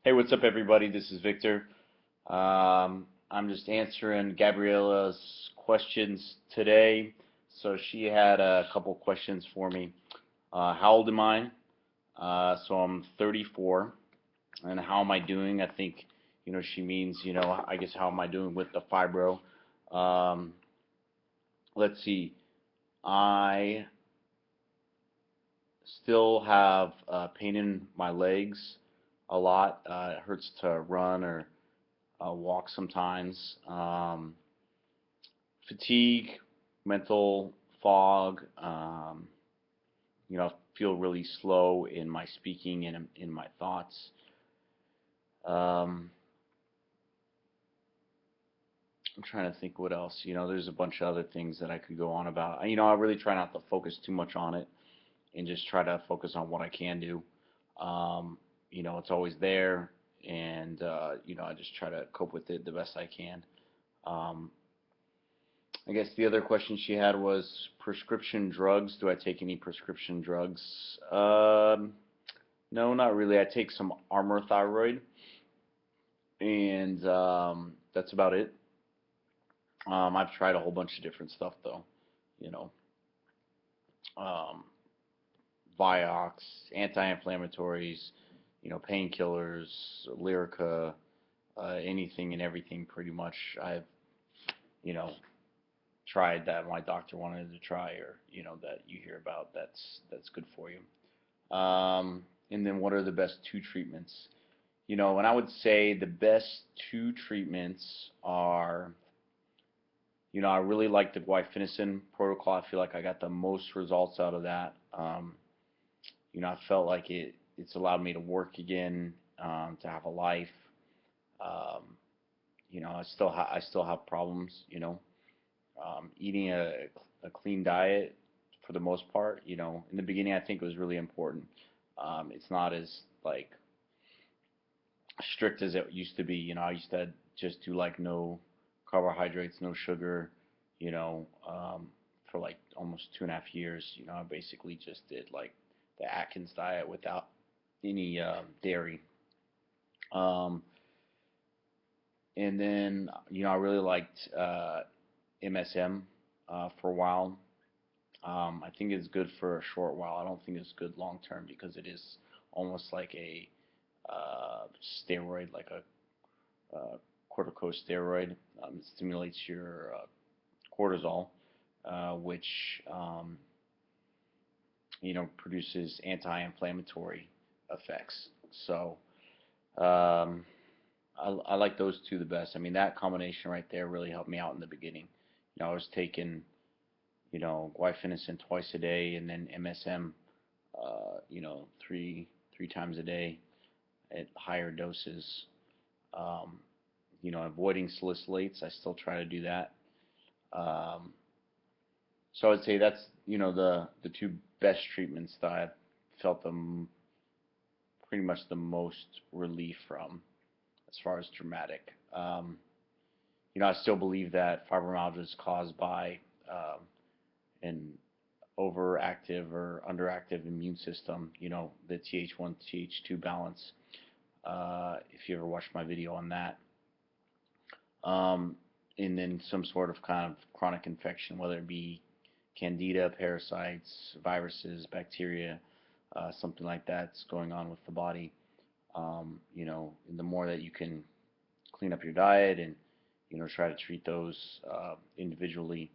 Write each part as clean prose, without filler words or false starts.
Hey, what's up, everybody? This is Victor. I'm just answering Gabriella's questions today. So she had a couple questions for me. How old am I? So I'm 34. And how am I doing? I think, she means, I guess how am I doing with the fibro? Um, let's see. I still have pain in my legs a lot. It hurts to run or walk sometimes. Fatigue, mental fog. Feel really slow in my speaking and in my thoughts. Um, I'm trying to think what else. There's a bunch of other things that I could go on about. I really try not to focus too much on it and just try to focus on what I can do. Um, it's always there, and I just try to cope with it the best I can. Um, I guess the other question she had was prescription drugs. Do I take any prescription drugs? No, not really. I take some Armour thyroid, and that's about it. I've tried a whole bunch of different stuff though. You know, um, Vioxx, anti-inflammatories, painkillers, Lyrica, anything and everything pretty much. I've you know tried that my doctor wanted to try, or that you hear about. That's good for you. And then what are the best two treatments? And I would say the best two treatments are, I really like the guaifenesin protocol. I feel like I got the most results out of that. I felt like it's allowed me to work again, to have a life. Um, I still have problems. Eating a clean diet for the most part. In the beginning, I think it was really important. It's not as like strict as it used to be. I used to just do like no carbohydrates, no sugar. For like almost 2.5 years. I basically just did like the Atkins diet without any dairy. Um, and then I really liked MSM for a while. I think it's good for a short while. I don't think it's good long term because it is almost like a steroid, like a corticosteroid. It stimulates your cortisol, which produces anti-inflammatory effects. So um, I like those two the best. I mean, that combination right there really helped me out in the beginning. I was taking guaifenesin twice a day, and then MSM, three times a day at higher doses. Um, avoiding salicylates. I still try to do that. Um, so I would say that's the two best treatments that I've felt pretty much the most relief from as far as dramatic. I still believe that fibromyalgia is caused by an overactive or underactive immune system, the Th1, Th2 balance. If you ever watched my video on that. Um, and then some sort of kind of chronic infection, whether it be candida, parasites, viruses, bacteria, something like that's going on with the body. And the more that you can clean up your diet and try to treat those individually,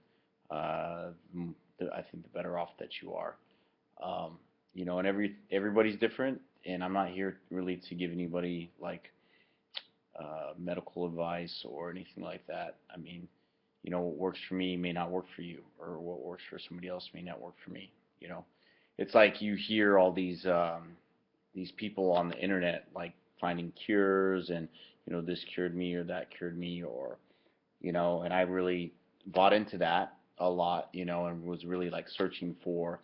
I think the better off that you are. And everybody's different, and I'm not here really to give anybody like medical advice or anything like that. I mean, what works for me may not work for you, or what works for somebody else may not work for me. You know, it's like you hear all these people on the internet like finding cures and this cured me or that cured me, or and I really bought into that a lot, and was really like searching for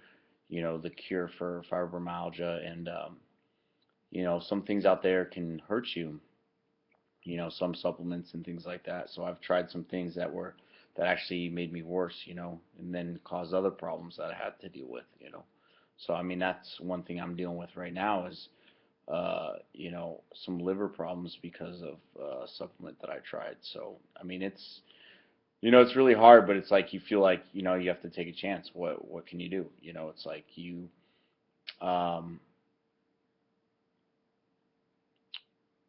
the cure for fibromyalgia, and some things out there can hurt you, some supplements and things like that. So I've tried some things that actually made me worse, and then caused other problems that I had to deal with. So I mean, that's one thing I'm dealing with right now is some liver problems because of a supplement that I tried. So, I mean, it's really hard, but it's like you feel like, you have to take a chance. What can you do? It's like um,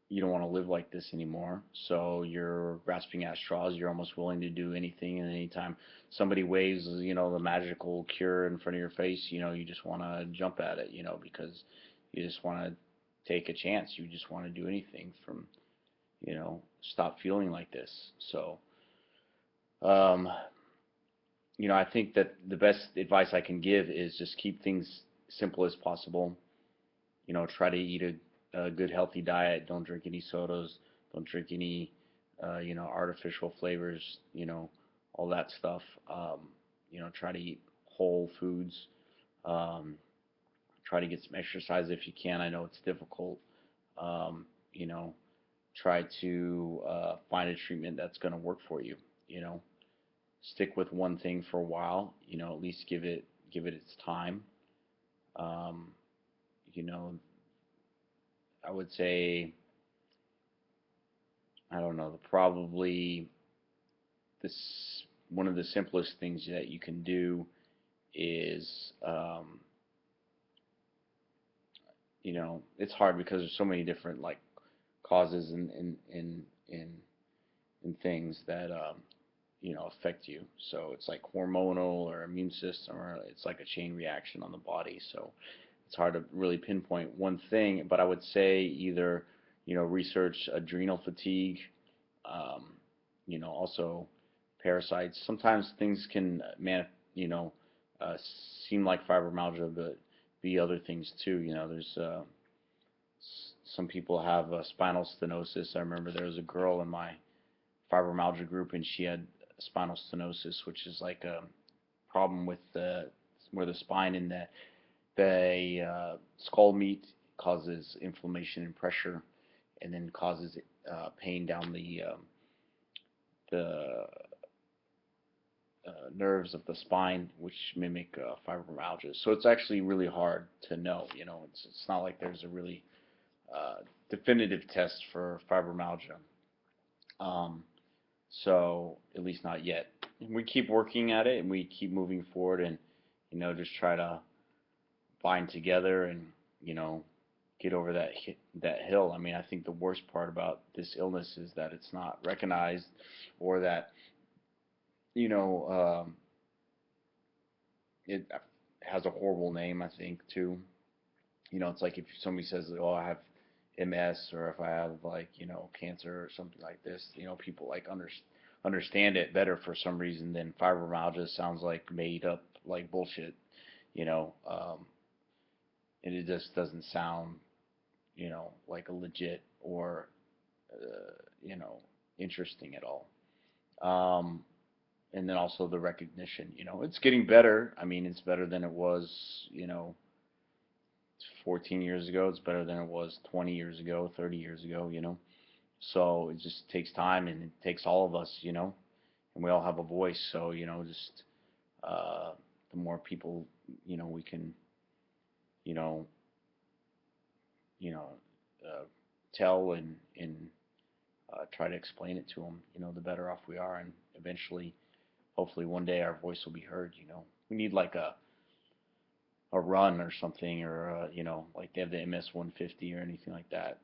you don't want to live like this anymore. So you're grasping at straws. You're almost willing to do anything and anytime somebody waves, the magical cure in front of your face, you just want to jump at it, because you just want to take a chance. You just want to do anything from, stop feeling like this. So, um, I think that the best advice I can give is just keep things simple as possible. Try to eat a good healthy diet. Don't drink any sodas. Don't drink any artificial flavors. All that stuff. Try to eat whole foods. Um, Try to get some exercise if you can. I know it's difficult. Um, you know, Try to find a treatment that's going to work for you. You know, Stick with one thing for a while. At least give it its time. Um, you know, I would say, I don't know, probably this one of the simplest things that you can do is, it's hard because there's so many different like causes and things that affect you. So it's like hormonal or immune system, or it's like a chain reaction on the body. So it's hard to really pinpoint one thing, but I would say either research adrenal fatigue, um, also parasites. Sometimes things can you know uh, seem like fibromyalgia, but be other things too. There's some people have spinal stenosis. I remember there was a girl in my fibromyalgia group, and she had spinal stenosis, which is like a problem with the where the spine and the skull meet, causes inflammation and pressure, and then causes pain down the nerves of the spine, which mimic fibromyalgia. So it's actually really hard to know. It's not like there's a really definitive test for fibromyalgia. Um, so at least not yet. We keep working at it and we keep moving forward, and just try to bind together and you know get over that hill. I mean, I think the worst part about this illness is that it's not recognized, or that you know it has a horrible name. I think too. It's like if somebody says, "Oh, I have MS," or if I have like cancer or something like this, people like understand it better for some reason than fibromyalgia. Sounds like made up like bullshit, you know, um, and it just doesn't sound like a legit or uh, you know interesting at all. Um, and then also the recognition, it's getting better. I mean, it's better than it was, 14 years ago. It's better than it was 20 years ago, 30 years ago. So it just takes time, and it takes all of us, and we all have a voice. So, just uh, the more people, we can, you know, you know, uh, tell and try to explain it to them, the better off we are. And eventually, hopefully one day our voice will be heard. We need like a run or something, or like they have the MS 150 or anything like that.